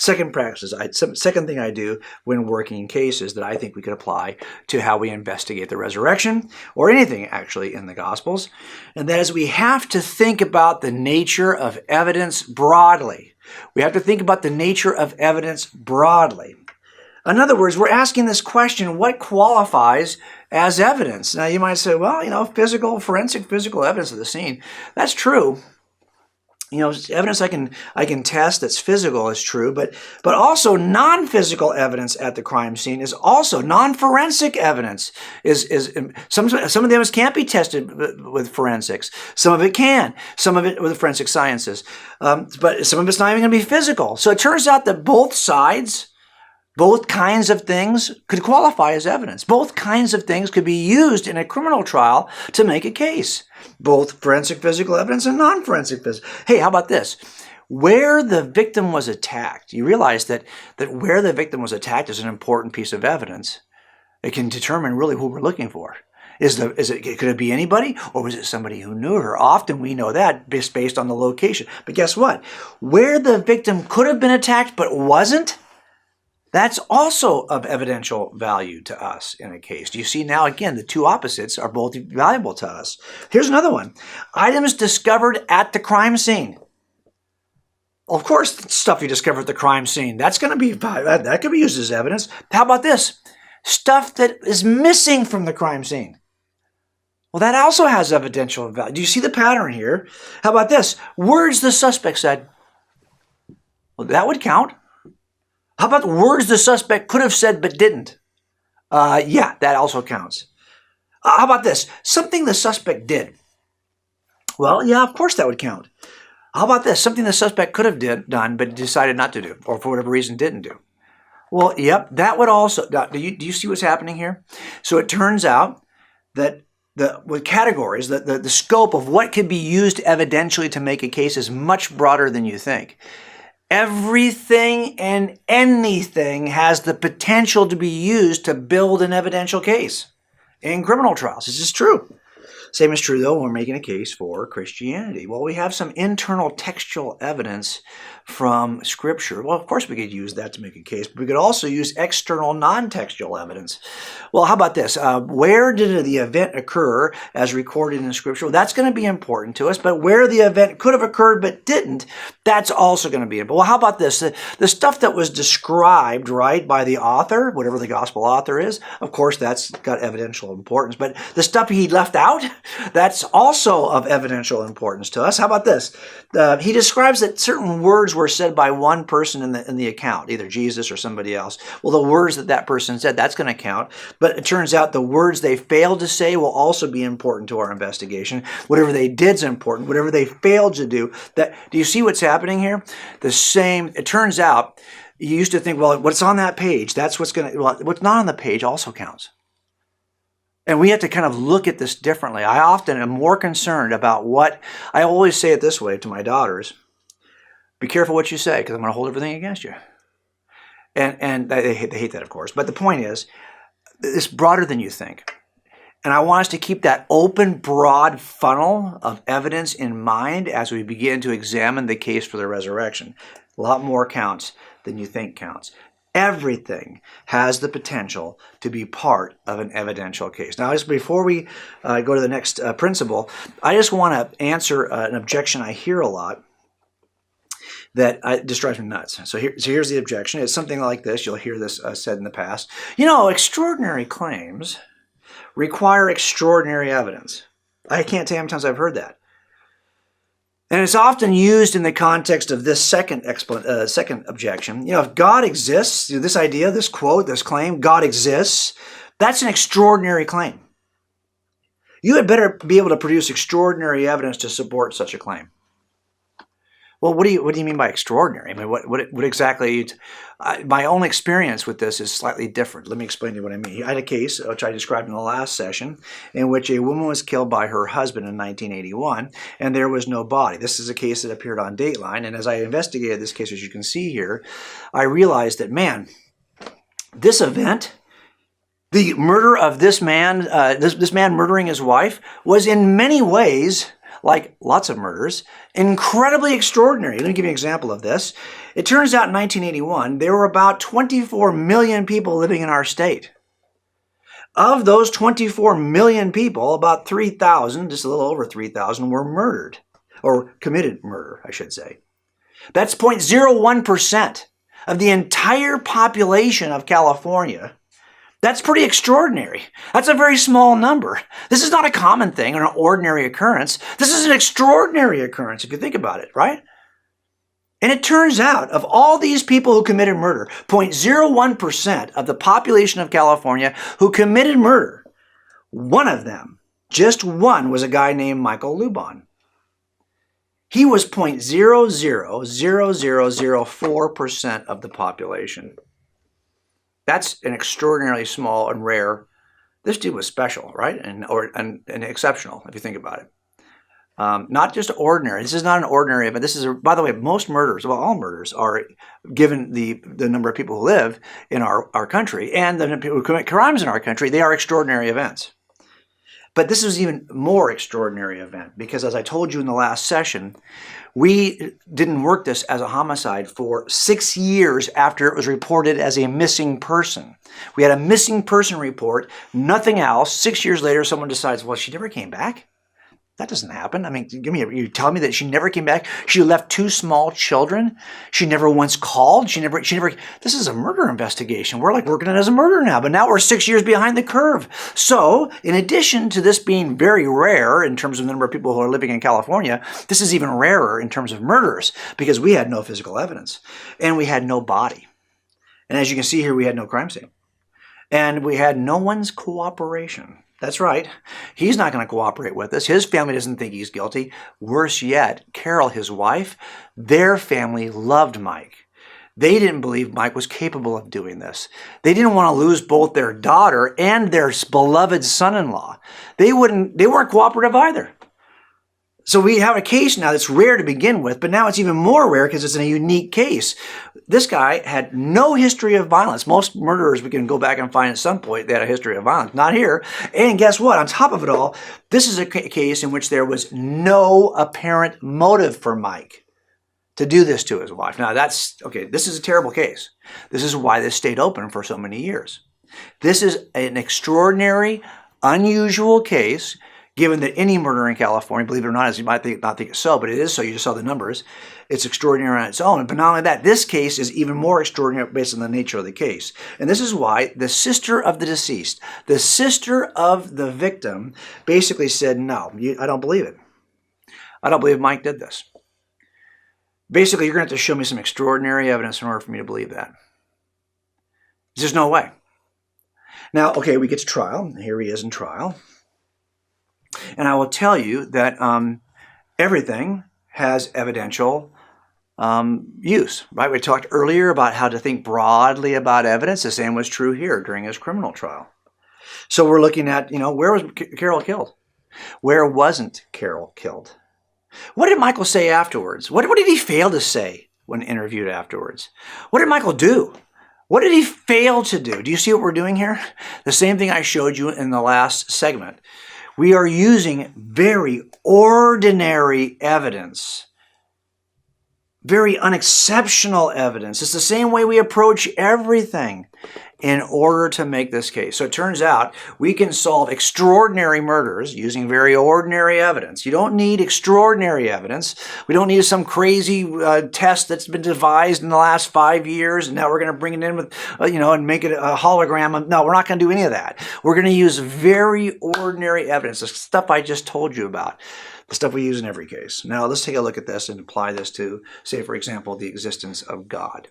Second thing I do when working in cases that I think we could apply to how we investigate the resurrection, or anything actually in the Gospels, and that is we have to think about the nature of evidence broadly. We have to think about the nature of evidence broadly. In other words, we're asking this question, what qualifies as evidence? Now you might say, well, forensic physical evidence of the scene. That's true. Evidence I can test that's physical is true, but also non-physical evidence at the crime scene is also non-forensic evidence. Some of the evidence can't be tested with forensics. Some of it can. Some of it with forensic sciences, but some of it's not even going to be physical. So it turns out that both sides, both kinds of things could qualify as evidence. Both kinds of things could be used in a criminal trial to make a case. Both forensic physical evidence and non-forensic physical. Hey, how about this? Where the victim was attacked, you realize that where the victim was attacked is an important piece of evidence. It can determine really who we're looking for. Could it be anybody, or was it somebody who knew her? Often we know that based on the location. But guess what? Where the victim could have been attacked but wasn't, that's also of evidential value to us in a case. Do you see now, again, the two opposites are both valuable to us. Here's another one. Items discovered at the crime scene. Of course, stuff you discover at the crime scene, that could be used as evidence. How about this? Stuff that is missing from the crime scene. Well, that also has evidential value. Do you see the pattern here? How about this? Words the suspect said. Well, that would count. How about words the suspect could have said but didn't? Yeah, that also counts. How about this? Something the suspect did. Well, yeah, of course that would count. How about this? Something the suspect could have done but decided not to do, or for whatever reason didn't do. Well, yep, that would also. Do you see what's happening here? So it turns out that with categories, the scope of what could be used evidentially to make a case is much broader than you think. Everything and anything has the potential to be used to build an evidential case in criminal trials. This is true. Same is true, though, when we're making a case for Christianity. Well, we have some internal textual evidence from Scripture. Well, of course we could use that to make a case, but we could also use external non-textual evidence. Well, how about this? Where did the event occur as recorded in Scripture? Well, that's going to be important to us, but where the event could have occurred but didn't, that's also going to be important. Well, how about this? The stuff that was described, right, by the author, whatever the gospel author is, of course, that's got evidential importance, but the stuff he left out, that's also of evidential importance to us. How about this? He describes that certain words were said by one person in the account, either Jesus or somebody else. Well, the words that person said, that's going to count. But it turns out the words they failed to say will also be important to our investigation. Whatever they did is important. Whatever they failed to do. Do you see what's happening here? It turns out, you used to think, well, what's on that page, that's what's what's not on the page also counts. And we have to kind of look at this differently. I often am more concerned about I always say it this way to my daughters: be careful what you say, because I'm going to hold everything against you. And they hate that, of course. But the point is, it's broader than you think. And I want us to keep that open, broad funnel of evidence in mind as we begin to examine the case for the resurrection. A lot more counts than you think counts. Everything has the potential to be part of an evidential case. Now, just before we go to the next principle, I just want to answer an objection I hear a lot that just drives me nuts. So here's the objection. It's something like this. You'll hear this said in the past. Extraordinary claims require extraordinary evidence. I can't tell you how many times I've heard that. And it's often used in the context of this second objection. If God exists, this idea, this quote, this claim, God exists, that's an extraordinary claim. You had better be able to produce extraordinary evidence to support such a claim. Well, what do you mean by extraordinary? I mean, what exactly? My own experience with this is slightly different. Let me explain to you what I mean. I had a case, which I described in the last session, in which a woman was killed by her husband in 1981, and there was no body. This is a case that appeared on Dateline, and as I investigated this case, as you can see here, I realized that, man, this event, the murder of this man, this man murdering his wife, was in many ways like lots of murders, incredibly extraordinary. Let me give you an example of this. It turns out in 1981, there were about 24 million people living in our state. Of those 24 million people, about 3,000, just a little over 3,000, were murdered, or committed murder, I should say. That's 0.01% of the entire population of California. That's pretty extraordinary. That's a very small number. This is not a common thing or an ordinary occurrence. This is an extraordinary occurrence if you think about it, right? And it turns out, of all these people who committed murder, 0.01% of the population of California who committed murder, one of them, just one, was a guy named Michael Lubon. He was 0.000004% of the population. That's an extraordinarily small and rare. This dude was special, right? And exceptional, if you think about it. Not just ordinary. This is not an ordinary event. This is, by the way, most murders, well, all murders are, given the number of people who live in our country and the people who commit crimes in our country, they are extraordinary events. But this is even more extraordinary event because, as I told you in the last session, we didn't work this as a homicide for 6 years after it was reported as a missing person. We had a missing person report, nothing else. 6 years later, someone decides, well, she never came back. That doesn't happen. I mean, you tell me that she never came back. She left 2 small children. She never once called. She never. This is a murder investigation. We're like working it as a murder now, but now we're 6 years behind the curve. So, in addition to this being very rare in terms of the number of people who are living in California, this is even rarer in terms of murders because we had no physical evidence and we had no body. And as you can see here, we had no crime scene. And we had no one's cooperation. That's right. He's not going to cooperate with us. His family doesn't think he's guilty. Worse yet, Carol, his wife, their family loved Mike. They didn't believe Mike was capable of doing this. They didn't want to lose both their daughter and their beloved son-in-law. They weren't cooperative either. So we have a case now that's rare to begin with, but now it's even more rare because it's a unique case. This guy had no history of violence. Most murderers we can go back and find at some point they had a history of violence. Not here. And guess what? On top of it all, this is a case in which there was no apparent motive for Mike to do this to his wife. Now that's, okay, this is a terrible case. This is why this stayed open for so many years. This is an extraordinary, unusual case. Given that any murder in California, believe it or not, as you might not think it's so, but it is so, you just saw the numbers, it's extraordinary on its own. But not only that, this case is even more extraordinary based on the nature of the case. And this is why the sister of the deceased, the sister of the victim, basically said, no, I don't believe it. I don't believe Mike did this. Basically, you're going to have to show me some extraordinary evidence in order for me to believe that. There's no way. Now, okay, we get to trial. Here he is in trial. And I will tell you that everything has evidential use, right? We talked earlier about how to think broadly about evidence. The same was true here during his criminal trial. So we're looking at, where was Carol killed? Where wasn't Carol killed? What did Michael say afterwards? What did he fail to say when interviewed afterwards? What did Michael do? What did he fail to do? Do you see what we're doing here? The same thing I showed you in the last segment. We are using very ordinary evidence, very unexceptional evidence. It's the same way we approach everything in order to make this case. So it turns out we can solve extraordinary murders using very ordinary evidence. You don't need extraordinary evidence. We don't need some crazy test that's been devised in the last 5 years, and now we're going to bring it in with, and make it a hologram. No, we're not going to do any of that. We're going to use very ordinary evidence, the stuff I just told you about, the stuff we use in every case. Now let's take a look at this and apply this to, say, for example, the existence of God.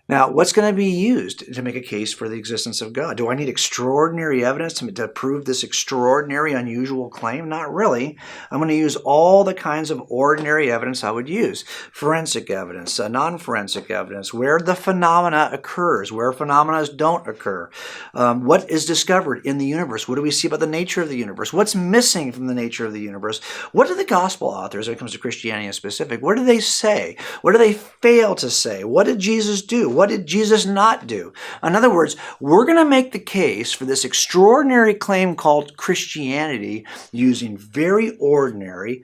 Now, what's going to be used to make a case for the existence of God? Do I need extraordinary evidence to prove this extraordinary, unusual claim? Not really. I'm going to use all the kinds of ordinary evidence I would use. Forensic evidence, non-forensic evidence, where the phenomena occurs, where phenomena don't occur. What is discovered in the universe? What do we see about the nature of the universe? What's missing from the nature of the universe? What do the gospel authors, when it comes to Christianity in specific, what do they say? What do they fail to say? What did Jesus do? What did Jesus not do? In other words, we're going to make the case for this extraordinary claim called Christianity using very ordinary,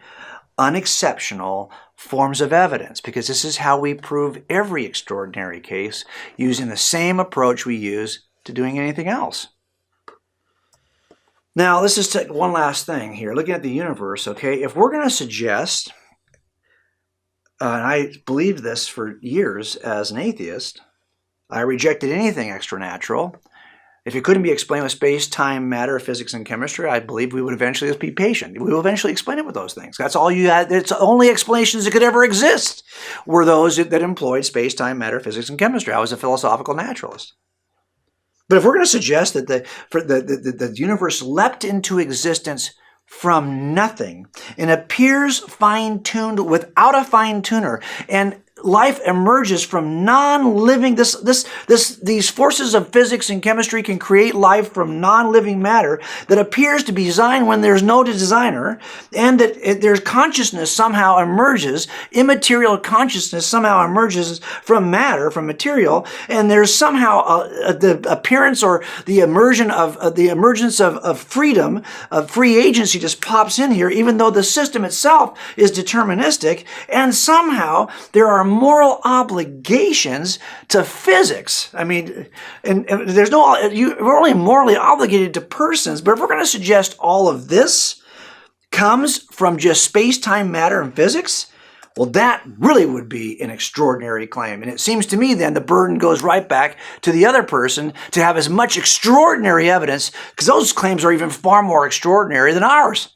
unexceptional forms of evidence, because this is how we prove every extraordinary case, using the same approach we use to doing anything else. Now, let's just take one last thing here. Looking at the universe, okay, if we're going to suggest, and I believed this for years as an atheist, I rejected anything extranatural. If it couldn't be explained with space, time, matter, physics, and chemistry, I believe we would eventually just be patient. We will eventually explain it with those things. That's all you had. It's the only explanations that could ever exist were those that employed space, time, matter, physics, and chemistry. I was a philosophical naturalist. But if we're going to suggest that the universe leapt into existence from nothing and appears fine-tuned without a fine-tuner, and life emerges from non-living, these forces of physics and chemistry can create life from non-living matter that appears to be designed when there's no designer, and that there's consciousness somehow emerges, immaterial consciousness somehow emerges from matter, from material, and there's somehow the appearance or the emergence of freedom, of free agency just pops in here, even though the system itself is deterministic, and somehow there are moral obligations to physics. I mean, and there's we're only morally obligated to persons, but if we're going to suggest all of this comes from just space, time, matter, and physics, well, that really would be an extraordinary claim. And it seems to me then the burden goes right back to the other person to have as much extraordinary evidence, because those claims are even far more extraordinary than ours.